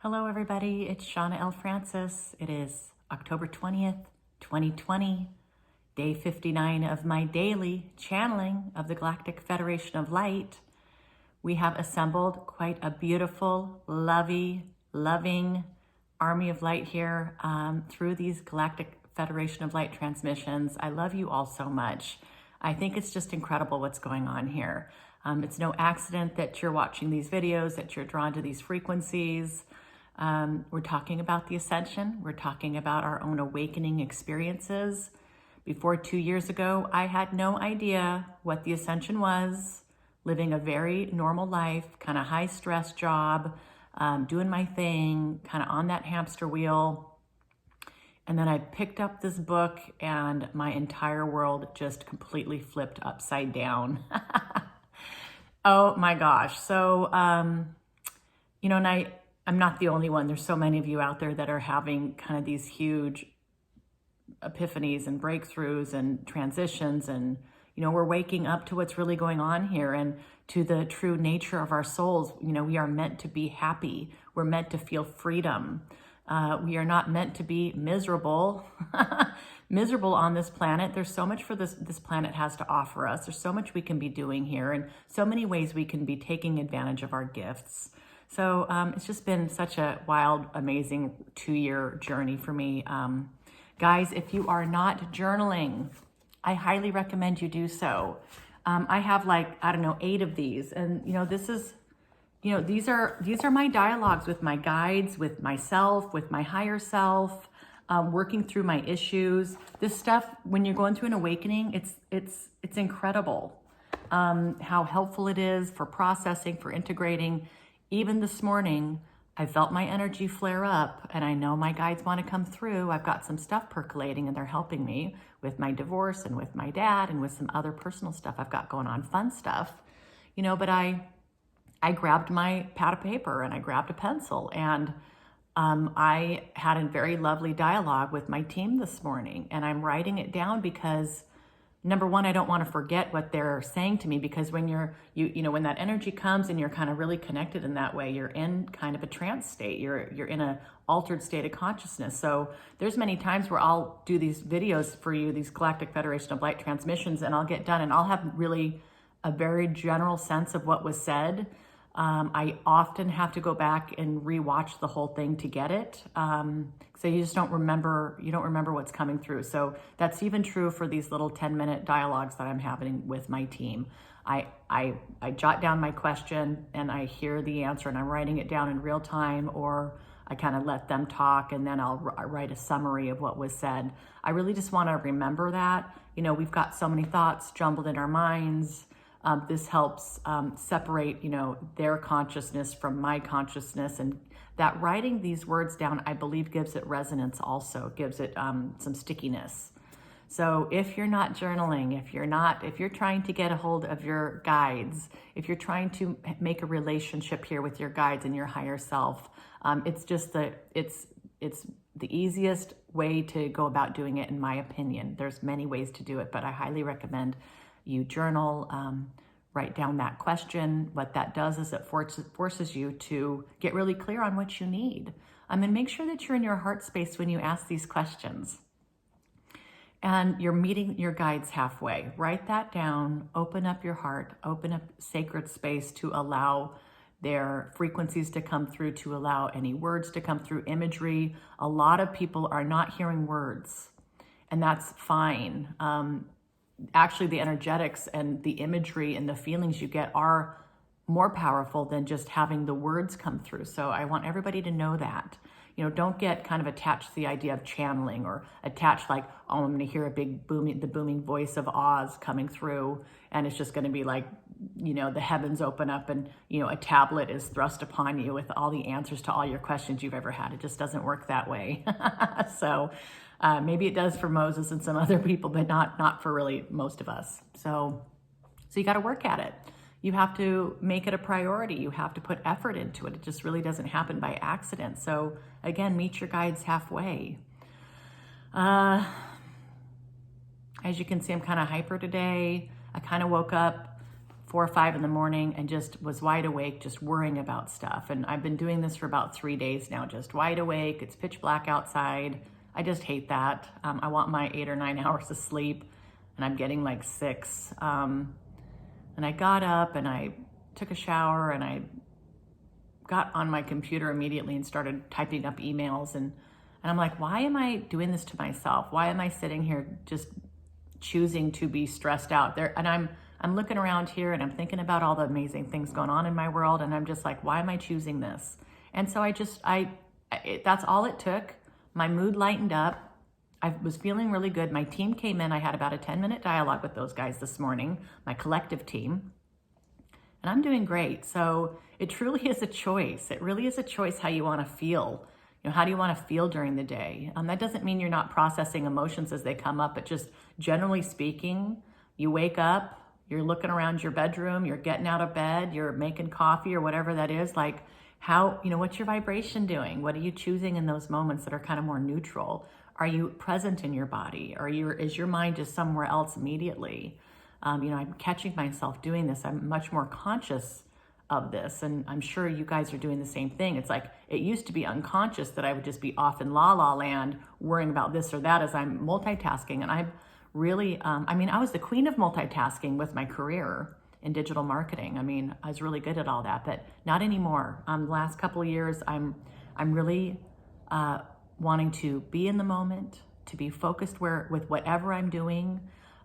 Hello everybody, it's Shawna L. Francis. It is October 20th, 2020, day 59 of my daily channeling of the Galactic Federation of Light. We have assembled quite a beautiful, loving army of light here through these Galactic Federation of Light transmissions. I love you all so much. I think it's just incredible what's going on here. It's no accident that you're watching these videos, that you're drawn to these frequencies. We're talking about the ascension. We're talking about our own awakening experiences. Before 2 years ago, I had no idea what the ascension was, living a very normal life, kind of high stress job, doing my thing, kind of on that hamster wheel. And then I picked up this book and my entire world just completely flipped upside down. Oh my gosh. So, and I'm not the only one. There's so many of you out there that are having kind of these huge epiphanies and breakthroughs and transitions. And, we're waking up to what's really going on here and to the true nature of our souls. We are meant to be happy. We're meant to feel freedom. We are not meant to be miserable, miserable on this planet. There's so much for this planet has to offer us. There's so much we can be doing here and so many ways we can be taking advantage of our gifts. So it's just been such a wild, amazing 2-year journey for me. Guys, if you are not journaling, I highly recommend you do so. I have 8 of these. And, this is, these are my dialogues with my guides, with myself, with my higher self, working through my issues. This stuff, when you're going through an awakening, it's incredible how helpful it is for processing, for integrating. Even this morning, I felt my energy flare up and I know my guides want to come through. I've got some stuff percolating and they're helping me with my divorce and with my dad and with some other personal stuff I've got going on, fun stuff, but I grabbed my pad of paper and I grabbed a pencil and I had a very lovely dialogue with my team this morning and I'm writing it down because number one, I don't want to forget what they're saying to me because when when that energy comes and you're kind of really connected in that way, you're in kind of a trance state. You're in an altered state of consciousness. So there's many times where I'll do these videos for you, these Galactic Federation of Light transmissions, and I'll get done and I'll have really a very general sense of what was said. I often have to go back and rewatch the whole thing to get it. So you just don't remember what's coming through. So that's even true for these little 10-minute dialogues that I'm having with my team. I jot down my question and I hear the answer and I'm writing it down in real time, or I kind of let them talk and then I'll write a summary of what was said. I really just want to remember that. We've got so many thoughts jumbled in our minds. This helps separate, their consciousness from my consciousness, and that writing these words down, I believe, gives it resonance also, gives it some stickiness. So if you're not journaling, if you're trying to get a hold of your guides, if you're trying to make a relationship here with your guides and your higher self, it's the easiest way to go about doing it, in my opinion. There's many ways to do it, but I highly recommend you journal, write down that question. What that does is it forces you to get really clear on what you need. And make sure that you're in your heart space when you ask these questions. And you're meeting your guides halfway. Write that down, open up your heart, open up sacred space to allow their frequencies to come through, to allow any words to come through, imagery. A lot of people are not hearing words, and that's fine. Actually, the energetics and the imagery and the feelings you get are more powerful than just having the words come through. So I want everybody to know that. Don't get kind of attached to the idea of channeling, or attached like, oh, I'm going to hear the booming voice of Oz coming through, and it's just going to be like, the heavens open up and, a tablet is thrust upon you with all the answers to all your questions you've ever had. It just doesn't work that way. So maybe it does for Moses and some other people, but not for really most of us. So you got to work at it. You have to make it a priority. You have to put effort into it. It just really doesn't happen by accident. So again, meet your guides halfway. As you can see, I'm kind of hyper today. I kind of woke up 4 or 5 in the morning and just was wide awake, just worrying about stuff. And I've been doing this for about 3 days now, just wide awake. It's pitch black outside. I just hate that. I want my 8 or 9 hours of sleep, and I'm getting like 6. And I got up and I took a shower and I got on my computer immediately and started typing up emails. And I'm like, why am I doing this to myself? Why am I sitting here just choosing to be stressed out there? And I'm looking around here and I'm thinking about all the amazing things going on in my world. And I'm just like, why am I choosing this? And so that's all it took. My mood lightened up. I was feeling really good. My team came in. I had about a 10-minute dialogue with those guys this morning, my collective team. And I'm doing great. So it truly is a choice. It really is a choice how you want to feel. You know, how do you want to feel during the day? That doesn't mean you're not processing emotions as they come up, but just generally speaking, you wake up, you're looking around your bedroom, you're getting out of bed, you're making coffee or whatever that is. Like how, what's your vibration doing? What are you choosing in those moments that are kind of more neutral? Are you present in your body? Is your mind just somewhere else immediately? I'm catching myself doing this. I'm much more conscious of this. And I'm sure you guys are doing the same thing. It's like, it used to be unconscious that I would just be off in la la land worrying about this or that as I'm multitasking. And I'm really, I was the queen of multitasking with my career in digital marketing. I was really good at all that, but not anymore. The last couple of years, I'm really wanting to be in the moment, to be focused with whatever I'm doing,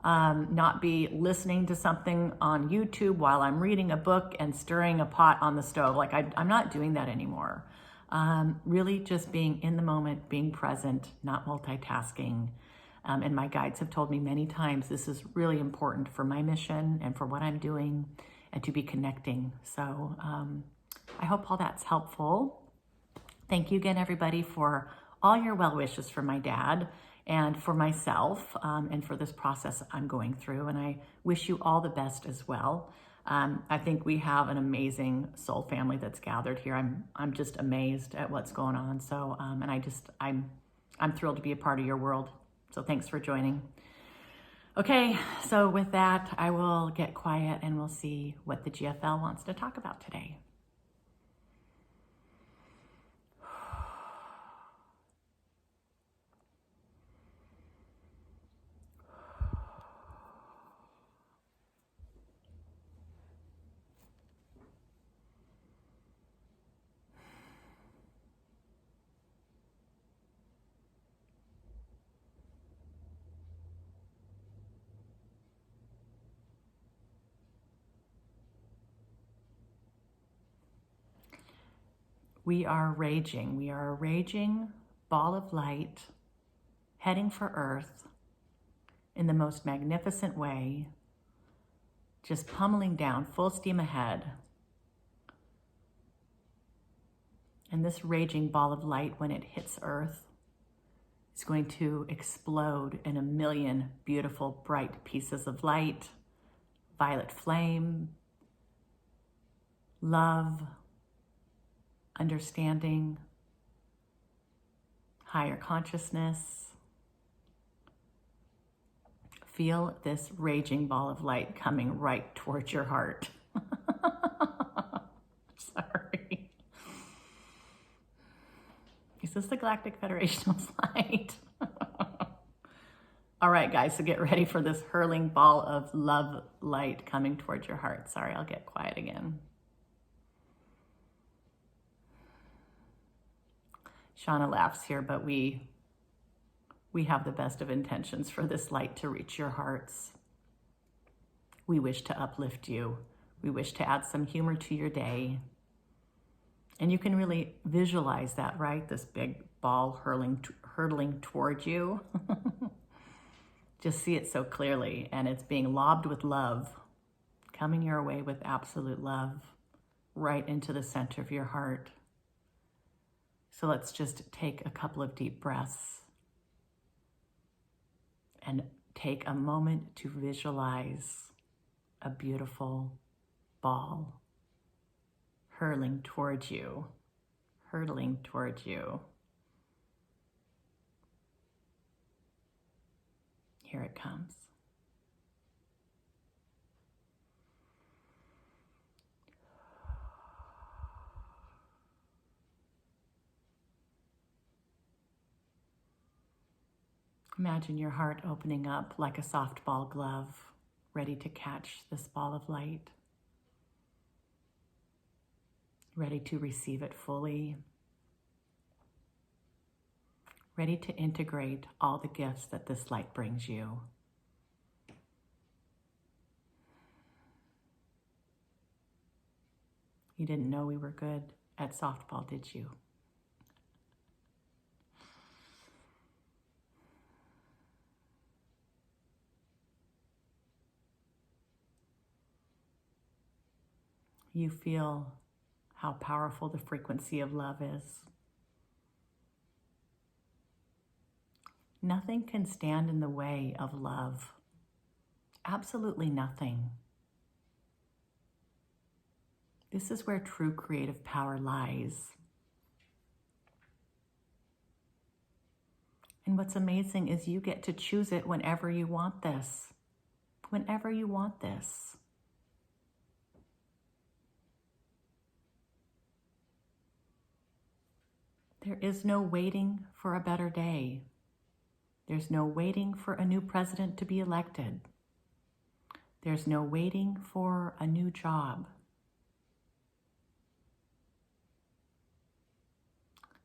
not be listening to something on YouTube while I'm reading a book and stirring a pot on the stove. Like I'm not doing that anymore. Really just being in the moment, being present, not multitasking. And my guides have told me many times this is really important for my mission and for what I'm doing and to be connecting. So I hope all that's helpful. Thank you again, everybody, for all your well wishes for my dad and for myself and for this process I'm going through. And I wish you all the best as well. I think we have an amazing soul family that's gathered here. I'm just amazed at what's going on. So, and I'm thrilled to be a part of your world. So thanks for joining. Okay, so with that, I will get quiet and we'll see what the GFL wants to talk about today. We are raging. We are a raging ball of light heading for Earth in the most magnificent way, just pummeling down full steam ahead. And this raging ball of light, when it hits Earth, is going to explode in a million beautiful, bright pieces of light, violet flame, love, understanding, higher consciousness. Feel this raging ball of light coming right towards your heart. Sorry. Is this the Galactic Federation of Light? All right, guys, so get ready for this hurling ball of love light coming towards your heart. Sorry, I'll get quiet again. Shawna laughs here, but we have the best of intentions for this light to reach your hearts. We wish to uplift you. We wish to add some humor to your day. And you can really visualize that, right? This big ball hurtling towards you. Just see it so clearly, and it's being lobbed with love, coming your way with absolute love, right into the center of your heart. So let's just take a couple of deep breaths and take a moment to visualize a beautiful ball hurtling towards you, hurtling towards you. Here it comes. Imagine your heart opening up like a softball glove, ready to catch this ball of light, ready to receive it fully, ready to integrate all the gifts that this light brings you. You didn't know we were good at softball, did you? You feel how powerful the frequency of love is. Nothing can stand in the way of love. Absolutely nothing. This is where true creative power lies. And what's amazing is you get to choose it whenever you want this. Whenever you want this. There is no waiting for a better day. There's no waiting for a new president to be elected. There's no waiting for a new job.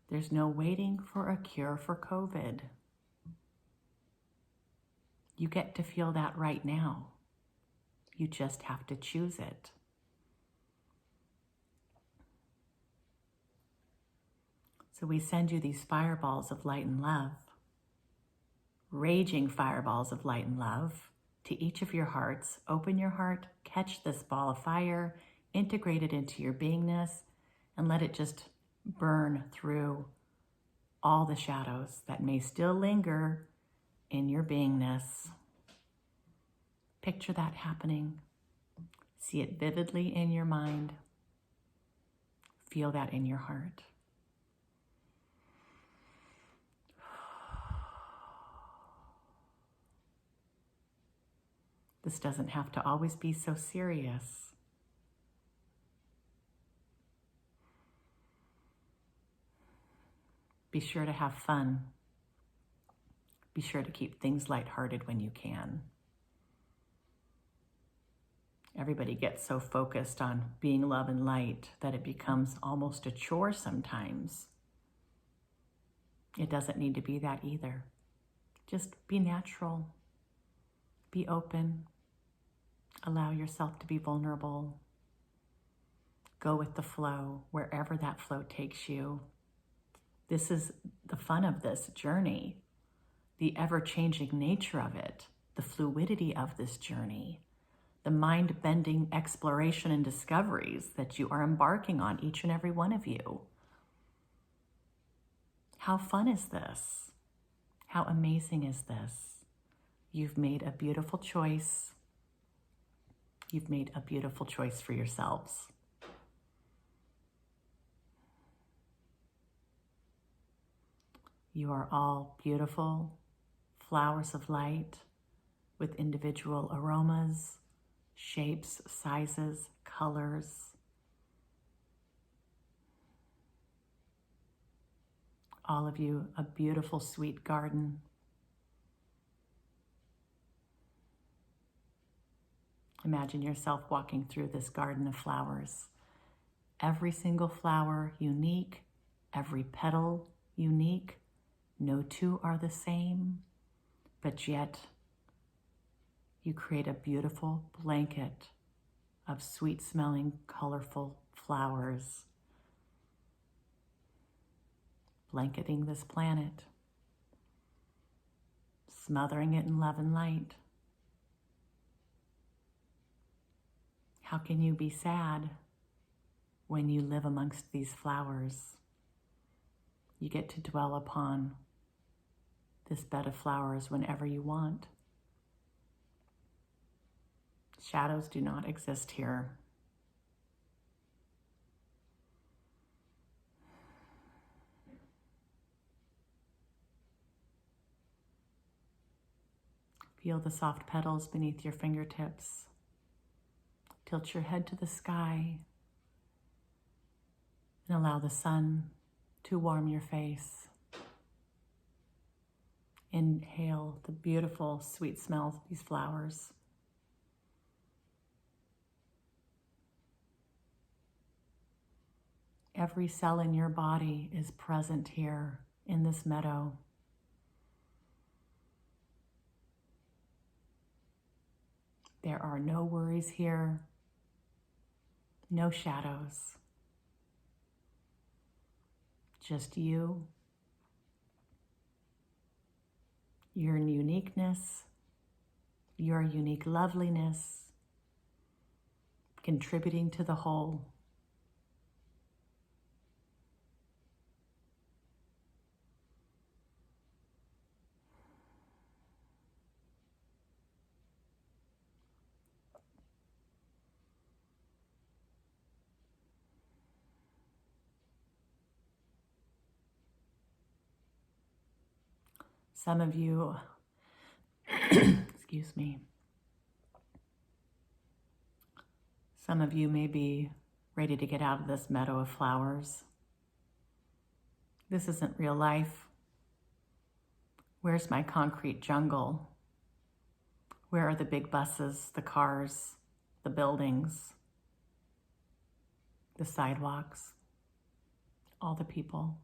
There's no waiting for a cure for COVID. You get to feel that right now. You just have to choose it. So we send you these fireballs of light and love, raging fireballs of light and love to each of your hearts. Open your heart, catch this ball of fire, integrate it into your beingness, and let it just burn through all the shadows that may still linger in your beingness. Picture that happening. See it vividly in your mind. Feel that in your heart. This doesn't have to always be so serious. Be sure to have fun. Be sure to keep things lighthearted when you can. Everybody gets so focused on being love and light that it becomes almost a chore sometimes. It doesn't need to be that either. Just be natural. Be open. Allow yourself to be vulnerable. Go with the flow, wherever that flow takes you. This is the fun of this journey, the ever-changing nature of it, the fluidity of this journey, the mind-bending exploration and discoveries that you are embarking on, each and every one of you. How fun is this? How amazing is this? You've made a beautiful choice. You've made a beautiful choice for yourselves. You are all beautiful flowers of light with individual aromas, shapes, sizes, colors. All of you, a beautiful, sweet garden. Imagine yourself walking through this garden of flowers. Every single flower unique, every petal unique. No two are the same, but yet you create a beautiful blanket of sweet-smelling, colorful flowers, blanketing this planet, smothering it in love and light. How can you be sad when you live amongst these flowers? You get to dwell upon this bed of flowers whenever you want. Shadows do not exist here. Feel the soft petals beneath your fingertips. Tilt your head to the sky and allow the sun to warm your face. Inhale the beautiful, sweet smells of these flowers. Every cell in your body is present here in this meadow. There are no worries here, no shadows. Just you, your uniqueness, your unique loveliness, contributing to the whole. Some of you, excuse me, some of you may be ready to get out of this meadow of flowers. This isn't real life. Where's my concrete jungle? Where are the big buses, the cars, the buildings, the sidewalks, all the people?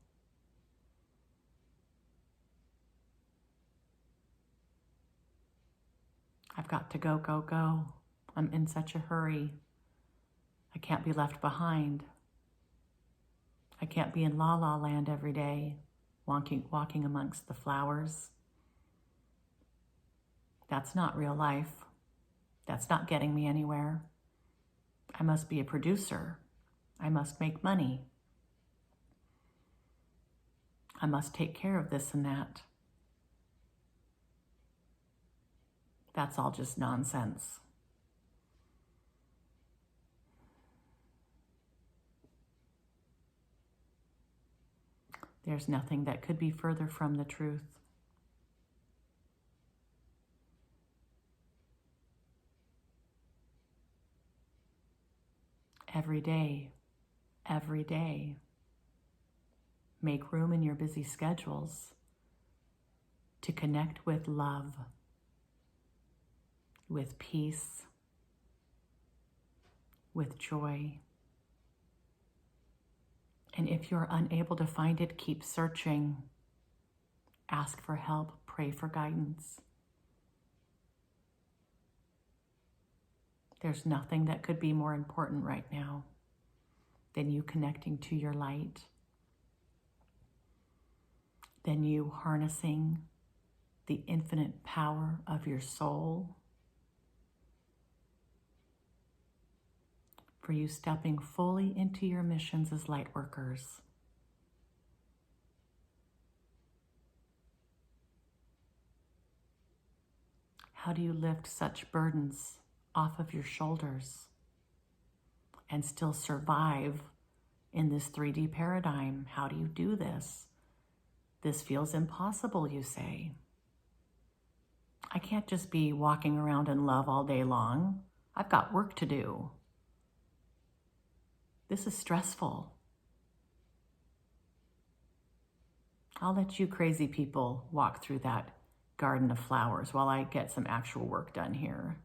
I've got to go, go, go. I'm in such a hurry. I can't be left behind. I can't be in La La Land every day, walking amongst the flowers. That's not real life. That's not getting me anywhere. I must be a producer. I must make money. I must take care of this and that. That's all just nonsense. There's nothing that could be further from the truth. Every day, make room in your busy schedules to connect with love, with peace, with joy. And if you're unable to find it, keep searching. Ask for help, pray for guidance. There's nothing that could be more important right now than you connecting to your light, than you harnessing the infinite power of your soul, for you stepping fully into your missions as light workers. How do you lift such burdens off of your shoulders and still survive in this 3D paradigm? How do you do this? This feels impossible, you say. I can't just be walking around in love all day long. I've got work to do. This is stressful. I'll let you crazy people walk through that garden of flowers while I get some actual work done here.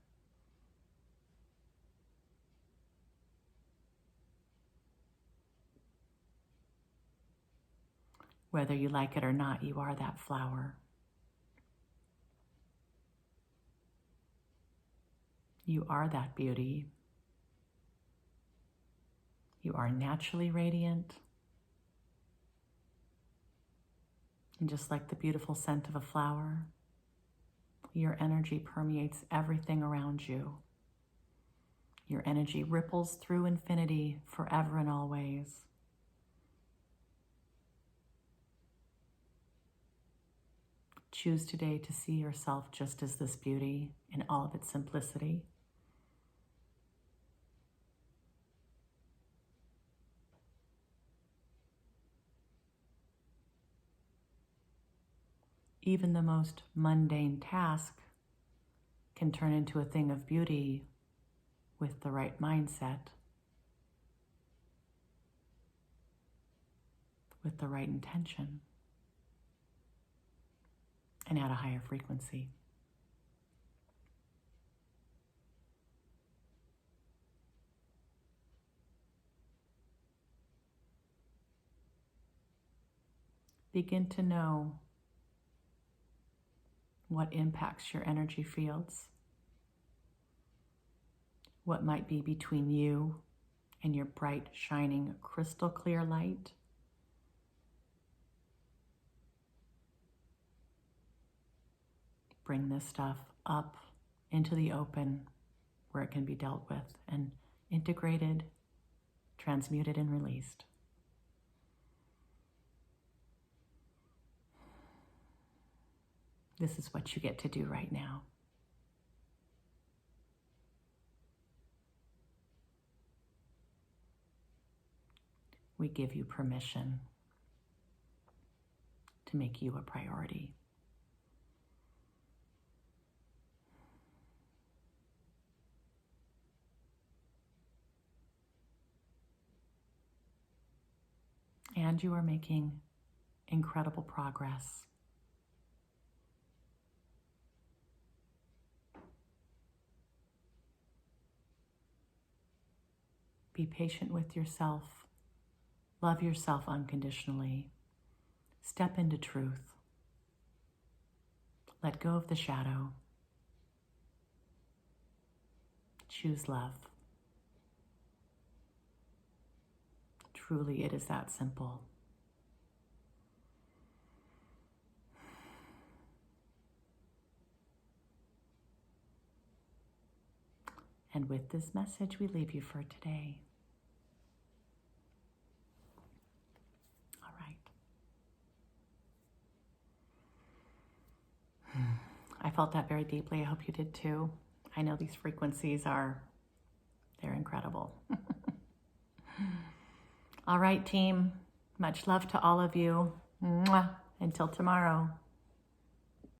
Whether you like it or not, you are that flower. You are that beauty. You are naturally radiant. And just like the beautiful scent of a flower, your energy permeates everything around you. Your energy ripples through infinity forever and always. Choose today to see yourself just as this beauty in all of its simplicity. Even the most mundane task can turn into a thing of beauty with the right mindset, with the right intention. and at a higher frequency. Begin to know what impacts your energy fields, what might be between you and your bright, shining, crystal clear light. Bring this stuff up into the open where it can be dealt with and integrated, transmuted, and released. This is what you get to do right now. We give you permission to make you a priority. And you are making incredible progress. Be patient with yourself. Love yourself unconditionally. Step into truth. Let go of the shadow. Choose love. Truly, it is that simple. And with this message, we leave you for today. All right. I felt that very deeply. I hope you did too. I know these frequencies they're incredible. All right, team. Much love to all of you. Mwah. Until tomorrow.